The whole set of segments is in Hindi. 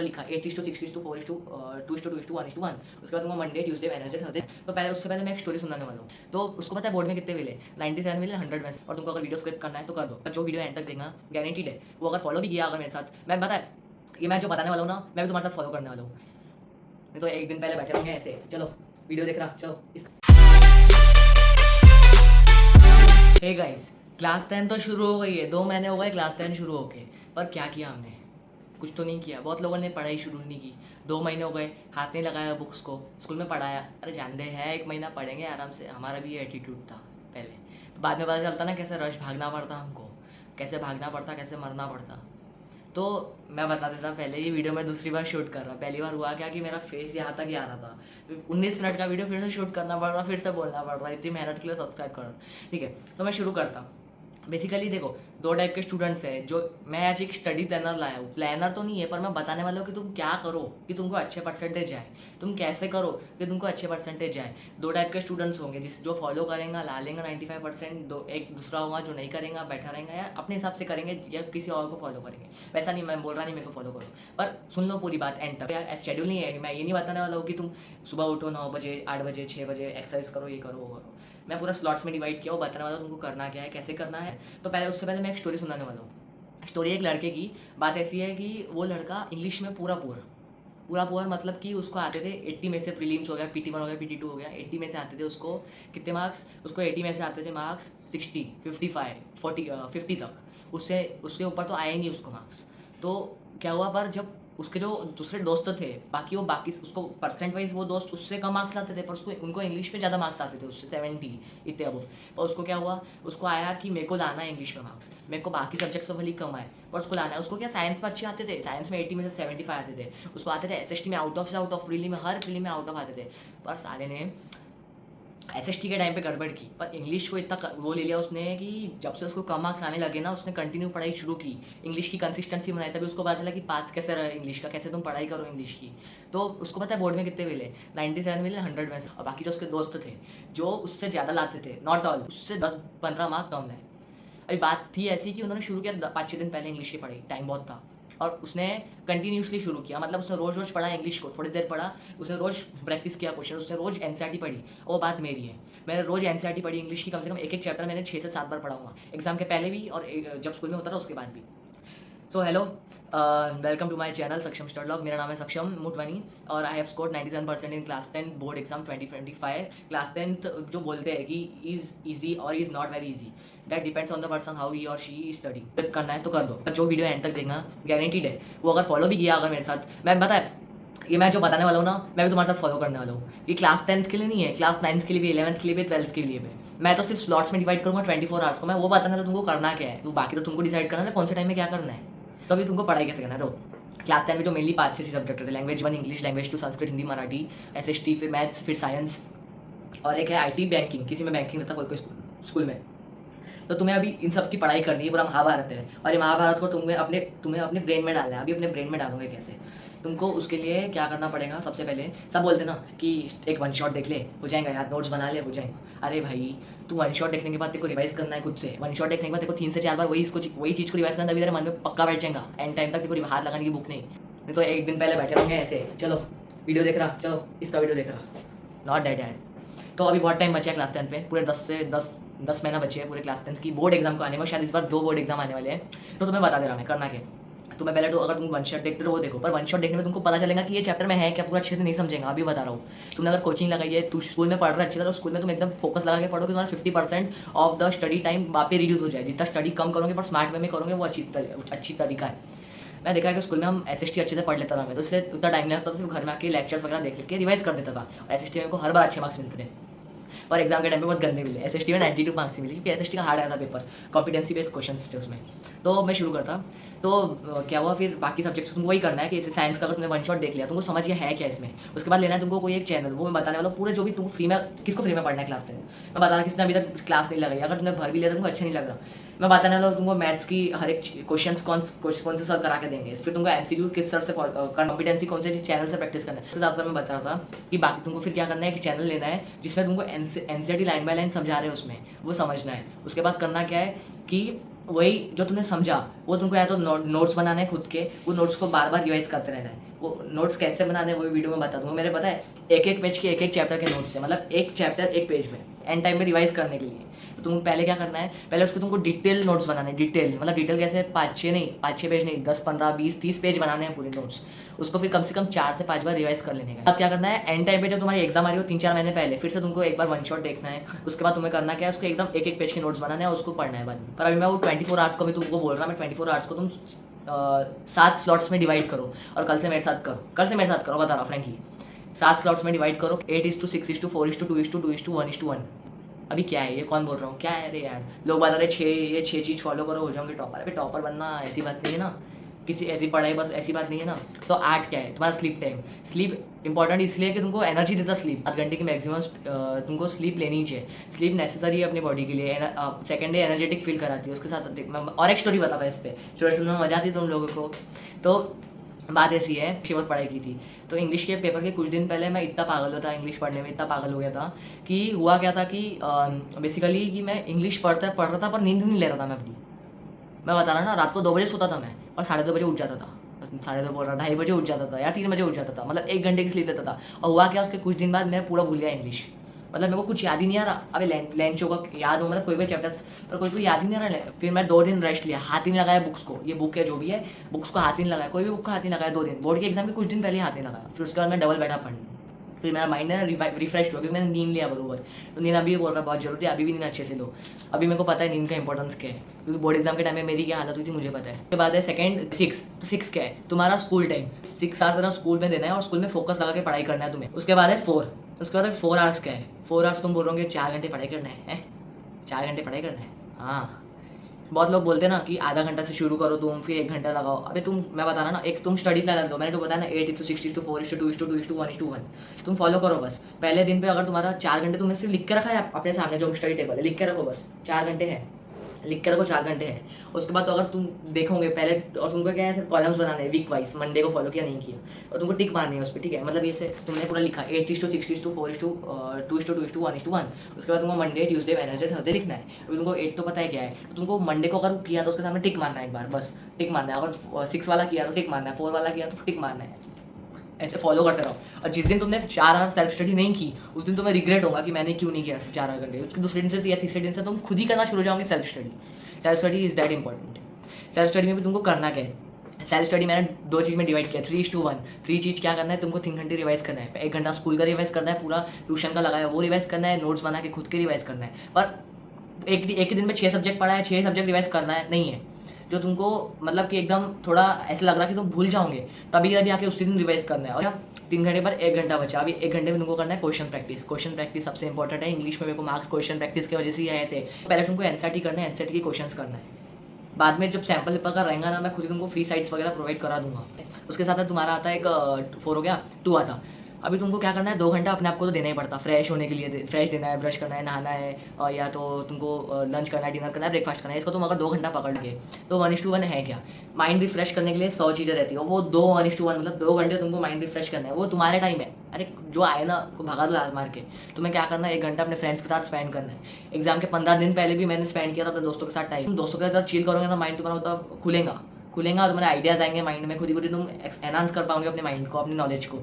लिखा 8:6:4:2:1:1। उसके बाद तुमको मंडे, ट्यूसडे, वेडनेसडे, थर्सडे। तो पहले उससे पहले मैं एक स्टोरी सुनाने वाला हूँ। तो उसको पता है बोर्ड में कितने मिले? 97 मिले 100 में से। और तुमको अगर वीडियो स्क्रिप्ट करना है तो कर दो। जो वीडियो एंड तक देखना गारंटीड है, वो अगर फॉलो भी किया अगर मेरे साथ, मैं पता है ये मैं जो बताने वाला हूँ ना, मैं भी तुम्हारे साथ फॉलो करने वाला हूँ। नहीं तो एक दिन पहले बैठे होंगे ऐसे, चलो वीडियो देख रहा, चलो इस। हे गाइस, क्लास 10 तो शुरू हो गई है। 2 महीने हो गए क्लास 10 शुरू होके, पर क्या किया हमने? कुछ तो नहीं किया। बहुत लोगों ने पढ़ाई शुरू नहीं की। 2 महीने हो गए, हाथ नहीं लगाया बुक्स को, स्कूल में पढ़ाया। अरे जानते हैं 1 महीना पढ़ेंगे आराम से। हमारा भी ये एटीट्यूड था पहले। बाद में पता चलता ना कैसे रश भागना पड़ता हमको, कैसे भागना पड़ता, कैसे मरना पड़ता। तो मैं बता देता पहले, ये वीडियो मैं दूसरी बार शूट कर रहा हूँ। पहली बार हुआ क्या कि मेरा फेस यहाँ तक ही आ रहा था। 19 मिनट का वीडियो फिर से शूट करना पड़ रहा, फिर से बोलना पड़ रहा। इतनी मेहनत के लिए सब्सक्राइब करो, ठीक है। तो मैं शुरू करता हूँ। बेसिकली देखो, 2 टाइप के स्टूडेंट्स हैं। जो मैं आज एक स्टडी प्लानर लाया हूँ। प्लानर तो नहीं है, पर मैं बताने वाला हूँ कि तुम क्या करो कि तुमको अच्छे परसेंटेज आए, तुम कैसे करो कि तुमको अच्छे परसेंटेज आए। 2 टाइप के स्टूडेंट्स होंगे, जो फॉलो करेंगे ला लेंगे 95%, एक दूसरा होगा जो नहीं करेगा, बैठा रहेगा या अपने हिसाब से करेंगे या किसी और को फॉलो करेंगे। वैसा नहीं, मैं बोल रहा नहीं मेरे को फॉलो करो, पर सुन लो पूरी बात एंड तक। यार शेड्यूल नहीं है, मैं ये नहीं बताने वाला हूँ कि तुम सुबह उठो 9 बजे, 8 बजे, 6 बजे एक्सरसाइज करो, ये करो, वो करो। मैं पूरा स्लॉट्स में डिवाइड किया, वो बताने वाला हूँ तुमको करना क्या है, कैसे करना है। तो पहले उससे पहले मैं एक स्टोरी सुनाने वाला हूँ। स्टोरी एक लड़के की। बात ऐसी है कि वो लड़का इंग्लिश में पूरा मतलब कि उसको आते थे 80 में से। प्रीलिम्स हो गया, PT1 हो गया, PT2 हो गया, 80 में से आते थे उसको। कितने मार्क्स? उसको 80 में से आते थे मार्क्स 60, 55, 40, 50 तक। उससे उसके ऊपर तो आया ही नहीं उसको मार्क्स। तो क्या हुआ, पर जब उसके जो दूसरे दोस्त थे बाकी उसको परसेंट वाइज वो दोस्त उससे कम मार्क्स लाते थे, पर उनको इंग्लिश में ज़्यादा मार्क्स आते थे उससे 70 इतने अब। और उसको क्या हुआ, उसको आया कि मेरे को लाना है इंग्लिश में मार्क्स, मेरे को बाकी सब्जेक्ट्स में भले कम आए पर उसको लाना है। उसको क्या साइंस में अच्छे आते थे, साइंस में 80 में से 75 आते थे। उसको आते थे SST में आउट ऑफ प्रीली में, हर प्रीली में आउट ऑफ आते थे। पर सारे ने SST के टाइम पे गड़बड़ की, पर इंग्लिश को इतना वो ले लिया उसने कि जब से उसको कम मार्क्स आने लगे ना, उसने कंटिन्यू पढ़ाई शुरू की, इंग्लिश की कंसिस्टेंसी बनाई। तभी उसको पता चला कि पाथ कैसे रहा इंग्लिश का, कैसे तुम पढ़ाई करो इंग्लिश की। तो उसको पता है बोर्ड में कितने मिले? 97 मिले 100 में से। और बाकी जो उसके दोस्त थे जो उससे ज़्यादा लाते थे, नॉट ऑल, उससे 10-15 मार्क कम लाए। अभी बात थी ऐसी कि उन्होंने शुरू किया 5-6 दिन पहले इंग्लिश की पढ़ाई, टाइम बहुत था, और उसने कंटिन्यूसली शुरू किया। मतलब उसने रोज़ पढ़ा इंग्लिश को, थोड़ी देर पढ़ा, उसने रोज़ प्रैक्टिस किया क्वेश्चन, उसने रोज़ NCERT पढ़ी। और वो बात मेरी है, मैंने रोज़ NCERT पढ़ी इंग्लिश की, कम से कम एक चैप्टर मैंने 6 से 7 बार पढ़ा हुआ, एग्जाम के पहले भी और जब स्कूल में होता था उसके बाद भी। So hello, welcome to my channel Saksham study. मेरा नाम है सक्षम मुटवानी और I have scored 97% in class 10 board exam 2025। Class 10 जो बोलते हैं कि इज़ ईजी और is not very easy, that depends on the person how he और शी स्टडी। करना है तो कर दो। जो वीडियो एंड तक देखना गारंटीड है, वो अगर फॉलो भी किया अगर मेरे साथ, मैं पता है ये मैं जो बताने वाला हूँ ना, मैं भी तुम्हारे साथ फॉलो करने वाला हूँ। ये क्लास 10th के लिए नहीं है, क्लास 9th के लिए भी, 11th के लिए भी, 12th के लिए भी। मैं तो सिर्फ स्लॉट्स में डिवाइड करूँगा 24 आवर्स को। मैं वो बताने वाला तुमको करना क्या है, तो बाकी तो तुमको डिसाइड करना है कौन से टाइम में क्या करना है। तो अभी तुमको पढ़ाई कैसे करना है। तो क्लास 10 में जो मेनली 5-6 सब्जेक्ट थे, language 1 English, language 2 Sanskrit, Hindi, Marathi, SST, फिर मैथ्स, फिर साइंस, और एक है IT बैंकिंग। किसी में बैंकिंग रहता कोई स्कूल में। तो तुम्हें अभी इन सब की पढ़ाई करनी है, पूरा महाभारत है, और ये महाभारत को तुम्हें अपने ब्रेन में डालना है। अभी अपने ब्रेन में डालोगे कैसे? तुमको उसके लिए क्या करना पड़ेगा? सबसे पहले सब बोलते ना कि एक 1 शॉट देख ले हो जाएगा यार, नोट्स बना ले हो जाएगा। अरे भाई, तू 1 शॉट देखने के बाद तेरे को रिवाइज करना है खुद से। 1 शॉट देखने के बाद तेरे को 3 से 4 बार वही चीज़ को रिवाइज करना, तभी तेरे मन में पक्का बैठ जाएगा। एंड टाइम तक तेरे को हाथ लगाने की बुक नहीं तो एक दिन पहले बैठे होंगे ऐसे, चलो वीडियो देख रहा, चलो इसका वीडियो देख रहा, नॉट डेट एंड। तो अभी बहुत टाइम बचा है क्लास 10 पे, पूरे 10 महीना बचे हैं पूरे क्लास 10 की बोर्ड एग्जाम को आने में। शायद इस बार 2 बोर्ड एग्जाम आने वाले हैं। तो तुम्हें बता दे रहा मैं करना क्या। तुम्हें पहले तो अगर तुम 1 शॉट देखते हो वो देखो, पर 1 शॉट देखने में तुमको पता चलेगा कि ये चैप्टर में है क्या, पूरा अच्छे से नहीं समझेगा। अभी बता रहा हूँ, तुमने अगर कोचिंग लगाई है, तू स्कूल में पढ़ रहा है अच्छी तरह, स्कूल में तुम एकदम फोकस लगा के पढ़ो कि तुम्हारा 50% ऑफ द स्टडी टाइम वहाँ पे रिड्यूस हो जाए। जितना स्टडी कम करोगे पर स्मार्ट वे में करोगे, वो अच्छी तरीका है। मैं देखा है कि स्कूल में हम SST अच्छे से पढ़ लेता था मैं, तो इसलिए उतना टाइम नहीं लगता था, सिर्फ घर में आके लेक्चर्स वगैरह देख के रिवाइज कर देता था। और SST में को हर बार अच्छे मार्क्स मिलते थे, और एग्जाम के टाइम पे बहुत गंदे मिले। SST में 92 मार्क्स मिले, क्योंकि SST का हार्ड आया था पेपर, कॉम्पिटेंसी बेस्ड क्वेश्चन थे उसमें। तो मैं शुरू करता। तो क्या हुआ, फिर बाकी सब्जेक्ट्स तुमको वही करना है कि जैसे साइंस का अगर तुमने 1 शॉट देख लिया, तुमको समझ गया है क्या इसमें, उसके बाद लेना है तुमको कोई एक चैनल, वो मैं बताने वाला हूँ पूरे जो भी तुमको फ्री में, किसको फ्री में पढ़ना है क्लास 10 मैं बता रहा, किसने अभी तक क्लास नहीं लगाई, अगर तुमने भर भी लिया तुमको अच्छा नहीं लग रहा, मैं बताने वाला हूँ तुमको मैथ्स की हर एक क्वेश्चन कौन से सर करा के देंगे, फिर तुमको MCQ किस सर से, कॉम्पिटेंसी कौन से चैनल से प्रैक्टिस करना है। तो ज़्यादातर मैं बता रहा था कि बाकी तुमको फिर क्या करना है, एक चैनल लेना है जिसमें तुमको NCERT लाइन बाय लाइन समझा रहे हैं, उसमें वो समझना है। उसके बाद करना क्या है कि वही जो तुमने समझा वो तुमको या तो नोट्स बनाना है खुद के, वो नोट्स को बार बार रिवाइज करते रहना है। वो नोट्स कैसे बनाने हैं वो वीडियो में बता दूंगा। मेरे पता है एक एक पेज के एक एक चैप्टर के नोट्स है, मतलब एक चैप्टर एक पेज में एंड टाइम में रिवाइज करने के लिए। तो तुम पहले क्या करना है, पहले उसको तुमको डिटेल नोट्स बनाने हैं। डिटेल मतलब डिटेल कैसे, 5-6 पेज नहीं, 10-15-20-30 पेज बनाने हैं पूरे नोट्स। उसको फिर कम से कम 4 से 5 बार रिवाइज कर लेने का। अब क्या करना है, एंड टाइम पे जब तुम्हारी एग्जाम आ रही हो 3-4 महीने पहले, फिर से तुमको एक बार वन शॉट देखना है। उसके बाद तुम्हें करना क्या है, उसको एकदम एक एक पेज के नोट्स बनाने हैं और उसको पढ़ना है बाद में। पर अभी मैं वो 24 आवर्स को भी तुमको बोल रहा, मैं 24 आवर्स को तुम 7 स्लॉट्स में डिवाइड करो और कल से मेरे साथ करो, बता रहा फ्रेंकली। 7 स्लॉट्स में डिवाइड करो, 8:6:4:2:1:1। अभी क्या है ये, कौन बोल रहा हूँ, क्या है रे यार, लोग बता रहे 6 चीज़ फॉलो करो हो जाओगे टॉपर। अभी टॉपर बनना ऐसी बात नहीं है ना, किसी ऐसी पढ़ाई बस ऐसी बात नहीं है ना। तो 8 क्या है तुम्हारा स्लीप टाइम। स्लीप इंपॉर्टेंट इसलिए कि तुमको एनर्जी देता स्लीप। 8 घंटे की मैक्सिमम तुमको स्लीप लेनी चाहिए। स्लीप नेसेसरी है अपनी बॉडी के लिए। सेकेंड डे एनर्जेटिक फील कराती है। उसके साथ मैं और एक स्टोरी बताता है इस पर, स्टोरी सुनने में मजा आती है तुम लोगों को। तो बात ऐसी है कि बहुत पढ़ाई की थी, तो इंग्लिश के पेपर के कुछ दिन पहले मैं इतना पागल होता, इंग्लिश पढ़ने में इतना पागल हो गया था कि हुआ क्या था कि बेसिकली कि मैं इंग्लिश पढ़ रहा था पर नींद नहीं ले रहा था मैं अपनी। मैं बता रहा ना, रात को 2 बजे सोता था मैं और 2:30 बजे उठ जाता था। 2:30 बोल रहा, 2:30 बजे उठ जाता था या 3 बजे उठ जाता था, मतलब 1 घंटे की स्लीप लेता था। और हुआ क्या, उसके कुछ दिन बाद मैं पूरा भूल गया इंग्लिश। मतलब मेरे को कुछ याद ही नहीं आ रहा। अबे लैंचो का याद हो, मतलब कोई चैप्टर्स पर कोई याद ही नहीं आ रहा। फिर मैं 2 दिन रेस्ट लिया, हाथ ही नहीं लगाया बुक्स को। ये बुक है जो भी है, बुक्स को हाथ ही नहीं लगाया, कोई भी बुक को हाथ नहीं लगाया 2 दिन। बोर्ड के एग्जाम के कुछ दिन पहले हाथ नहीं लगाया। फिर उसके बाद मैं डबल बैठा पढ़ने। फिर मेरा माइंड है रिफ्रेश हुआ क्योंकि मैंने नींद लिया बरोबर। तो नींद अभी बोल रहा बहुत जरूरी है, अभी भी नींद अच्छे से लो। अभी मेरे को पता है नींद का इंपॉर्टेंस क्या है, क्योंकि बोर्ड एग्जाम के टाइम में मेरी क्या हालत हुई थी मुझे पता है। उसके बाद है सेकंड 6। तो 6 क्या है, तुम्हारा स्कूल टाइम। 6 आवर्स तेरा स्कूल में देना है और स्कूल में फोकस लगा के पढ़ाई करना है तुम्हें। उसके बाद है 4। उसके बाद 4 आवर्स क्या है, 4 आवर्स तुम बोल रहे हो 4 घंटे पढ़ाई करना है 4 घंटे पढ़ाई करना है। हाँ, बहुत लोग बोलते हैं ना कि आधा घंटा से शुरू करो तुम, फिर 1 घंटा लगाओ। अबे तुम, मैं बता रहा ना, एक तुम स्टडी प्लान लो। मैंने जो बताया ना 8:6:4:2:1:1:1 तुम फॉलो करो बस। पहले दिन पे अगर तुम्हारा 4 घंटे तुमने सिर्फ लिख के रखा है अपने सामने, जो स्टडी टेबल है लिख के रखो बस, 4 घंटे है, लिख के रखो 4 घंटे है। उसके बाद तो अगर तुम देखोगे पहले, और तुमको क्या है, सिर्फ कॉलम्स बनाने हैं वीक वाइज, मंडे को फॉलो किया नहीं किया, और तुमको टिक मारनी है उस पर, ठीक है। मतलब ये से तुमने पूरा लिखा 8:6:4:2:1:1। उसके बाद तुमको मंडे, ट्यूसडे, वेडनेसडे, थर्सडे लिखना है। अभी तुमको 8 तो पता है क्या है, तो तुमको मंडे को अगर किया तो उसके सामने टिक मारना है एक बार, बस टिक मारना है। अगर 6 वाला किया तो टिक मारना है, 4 वाला किया तो टिक मारना है। ऐसे फॉलो करते रहो। और जिस दिन तुमने 4 आवर सेल्फ स्टडी नहीं की, उस दिन तुम्हें रिग्रेट होगा कि मैंने क्यों नहीं किया 4 घंटे। उसके दूसरे दिन से या तीसरे दिन से तुम खुद ही करना शुरू हो जाओगे self study. Self study is that important. Self study में भी तुमको करना क्या है, सेल्फ स्टडी मैंने 2 चीज़ में डिवाइड किया, 3:1। 3 चीज़ क्या करना है तुमको, 3 घंटे रिवाइज करना है। 1 घंटा स्कूल का रिवाइज करना है, पूरा ट्यूशन का लगाया वो रिवाइज करना है, नोट्स बना के खुद के रिवाइज करना है। पर एक ही दिन में 6 सब्जेक्ट पढ़ा है, 6 सब्जेक्ट रिवाइज करना है नहीं है। जो तुमको मतलब कि एकदम थोड़ा ऐसा लग रहा है कि तुम भूल जाओगे, तभी आके उसी दिन रिवाइज करना है। और 3 घंटे पर 1 घंटा बचा। अभी 1 घंटे में तुमको करना है क्वेश्चन प्रैक्टिस। क्वेश्चन प्रैक्टिस सबसे इंपॉर्टेंट है। इंग्लिश में मेरे को मार्क्स क्वेश्चन प्रैक्टिस की वजह से ही आए थे। पहले तुमको एनसीईआरटी करना है, एनसीईआरटी के क्वेश्चंस करना है। बाद में जब सैम्पल पेपर का रहेगा ना, मैं खुद ही तुमको फ्री साइट्स वगैरह प्रोवाइड करा दूंगा। उसके साथ तुम्हारा आता है एक 4 हो गया, 2 आता। अभी तुमको क्या करना है, 2 घंटा अपने आप को तो देना ही पड़ता, फ्रेश होने के लिए फ्रेश देना है, ब्रश करना है, नहाना है, और या तो तुमको लंच करना है, डिनर करना है, ब्रेकफास्ट करना है। इसको तुम अगर 2 घंटा पकड़ लगे तो 1:1 है क्या, माइंड रिफ्रेश करने के लिए 100 चीज़ें रहती है, वो 2:1 मतलब 2 घंटे तुमको माइंड रिफ्रेश करना है, वो तुम्हारे टाइम है। अरे जो आए ना को भगा दो लात मार के। तुम्हें क्या करना है, 1 घंटा अपने फ्रेंड्स के साथ स्पेंड करना है। एग्जाम के 15 दिन पहले भी मैंने स्पेंड किया था अपने दोस्तों के साथ टाइम। तुम दोस्तों के साथ चिल करोगे ना, माइंड तुम्हारा होता खुलेगा और तुम्हारे आइडियाज़ आएंगे माइंड में, खुद ही तुम एनहांस कर पाओगे अपने माइंड को, अपनी नॉलेज को।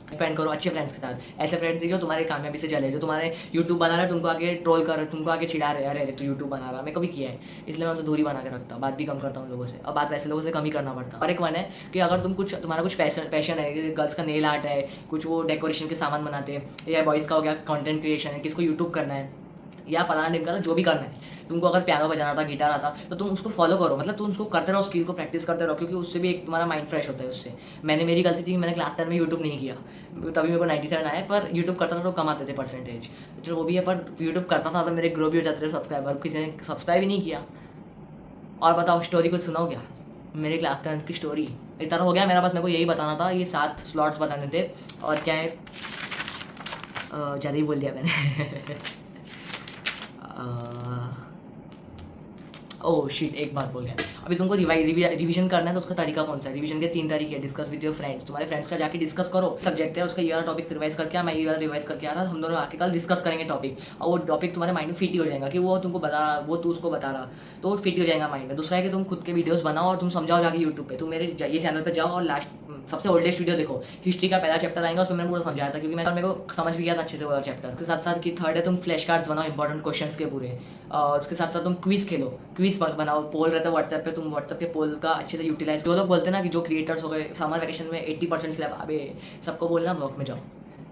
स्पेंड करो अच्छे फ्रेंड्स के साथ, ऐसे फ्रेंड्स जो तुम्हारे कामयाबी से चले, जो तुम्हारे यूट्यूब बना रहे हैं तुमको आगे ट्रोल कर रहे, तुमको आगे चिढ़ा रहे, अरे तू यूट्यूब बना रहा। मैं कभी किया है, इसलिए मैं उनसे दूरी बना के रखता हूँ, बात भी कम करता हूँ लोगों से, और बात वैसे लोगों से कम ही करना पड़ता है। और एक वन है कि अगर तुम तुम्हारा कुछ पैशन है, गर्ल्स का नेल आर्ट है, कुछ वो डेकोरेशन के सामान बनाते हैं, या बॉयज़ का हो गया कंटेंट क्रिएशन है, किसको यूट्यूब करना है या फलाना टिम का, जो भी करना है तुमको, अगर पियानो बजाना था, गिटार आता, तो तुम उसको फॉलो करो। मतलब तुम उसको करते रहो, स्किल को प्रैक्टिस करते रहो, क्योंकि उससे भी एक तुम्हारा माइंड फ्रेश होता है उससे। मेरी गलती थी कि मैंने क्लास 10 में यूट्यूब नहीं किया, तभी मेरे को 97 आए, पर यूट्यूब करता था तो कम आते थे परसेंटेज, चलो वो भी है, पर यूट्यूब करता था तो मेरे ग्रो भी हो जाते थे सब्सक्राइबर, किसी ने सब्सक्राइब ही नहीं किया। और बताओ, स्टोरी कुछ सुनाओ क्या, मेरी क्लास 10 की स्टोरी इतना हो गया मेरा, बस मेरे को यही बताना था, ये 7 स्लॉट्स बताने थे। और क्या है, ज़्यादा ही बोल दिया मैंने। ओह शिट, एक बात बोल गया। अभी तुमको रिवीजन करना है तो उसका तरीका कौन सा है, रिवीजन के 3 तरीके हैं। डिस्कस विद योर फ्रेंड्स, तुम्हारे फ्रेंड्स का जाके डिस्कस करो, सब्जेक्ट है उसका, ये वाला टॉपिक रिवाइज करके मैं ये वाला रिवाइज करके आ रहा, हम दोनों आके कल डिस्कस करेंगे टॉपिक, और वो टॉपिक तुम्हारे माइंड में फिट ही हो जाएगा कि वो तुमको बता रहा, वो तू उसको बता रहा, तो वो फिट हो जाएगा माइंड में। दूसरा है कि तुम खुद के वीडियोस बनाओ और तुम समझाओ जाके यूट्यूब पे, तुम मेरे ये चैनल पर जाओ और लास्ट सबसे ओल्डेस्ट वीडियो देखो, हिस्ट्री का पहला चैप्टर आएगा, उसमें मैंने पूरा समझाया था, क्योंकि मेरे को समझ भी गया था अच्छे से वो चैप्टर। उसके साथ साथ कि थर्ड है, तुम फ्लैश कार्ड्स बनाओ इंपॉर्टेंट क्वेश्चंस के पूरे। उसके साथ साथ तुम क्विज खेलो, क्विज बनाओ, पोल रहता है व्हाट्सएप पे, तुम व्हाट्सएप के पोल का अच्छे से यूटिलाइज। जो लोग बोलते हैं ना कि जो क्रिएटर्स हो गए समर वैकेशन में 80% स्लैब, अबे सबको बोलना वर्क में जाओ।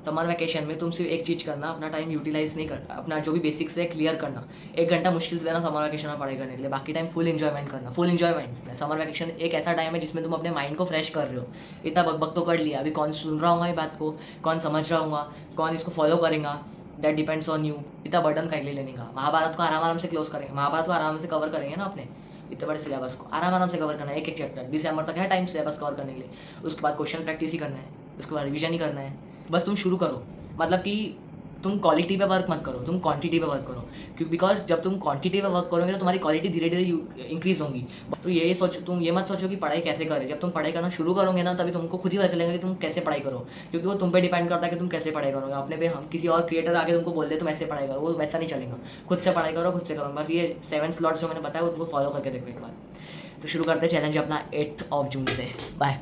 समर वैकेशन में तुम सिर्फ एक चीज़ करना, अपना टाइम यूटिलाइज नहीं करना, अपना जो भी बेसिक्स है क्लियर करना। 1 घंटा मुश्किल से देना समर वैकेशन में पढ़ाई करने के लिए, बाकी टाइम फुल इन्जॉयमेंट करना, फुल इन्जॉयमेंट। समर वैकेशन एक ऐसा टाइम है जिसमें तुम अपने माइंड को फ्रेश कर रहे हो। इतना बकबक तो कर लिया, अभी कौन सुन रहा होगा ये बात को, कौन समझ रहा होगा, कौन इसको फॉलो करेगा, दैट डिपेंड्स ऑन यू। इतना बर्डन का लेने का। महाभारत को आराम से क्लोज करेंगे, महाभारत को आराम से कवर करेंगे ना अपने इतने बड़े सिलेबस को आराम से कवर करना है, एक चैप्टर दिसंबर तक है टाइम सिलेबस कवर करने के लिए। उसके बाद क्वेश्चन प्रैक्टिस ही करना है, उसके बाद रिवीजन ही करना है। बस तुम शुरू करो, मतलब कि तुम क्वालिटी पे वर्क मत करो, तुम क्वांटिटी पे वर्क करो, क्योंकि बिकॉज जब तुम क्वांटिटी पे वर्क करोगे तो तुम्हारी क्वालिटी धीरे धीरे इंक्रीज होगी। तो ये सोचो, तुम ये मत सोचो कि पढ़ाई कैसे करें। जब तुम पढ़ाई करना शुरू करोगे ना, तभी तुमको खुद ही पता चलेगा कि तुम कैसे पढ़ाई करो, क्योंकि वो तुम पे डिपेंड करता है कि तुम कैसे पढ़ाई करोगे। अपने पे हम किसी और क्रिएटर आके तुमको बोल दे तुम ऐसे पढ़ाई करो, वो वैसा नहीं चलेगा। खुद से पढ़ाई करो, खुद से करो। बस ये 7 स्लॉट्स जो मैंने बताया वो तुमको फॉलो करके देखो एक बार। तो शुरू करते हैं चैलेंज अपना 8 जून से। बाय।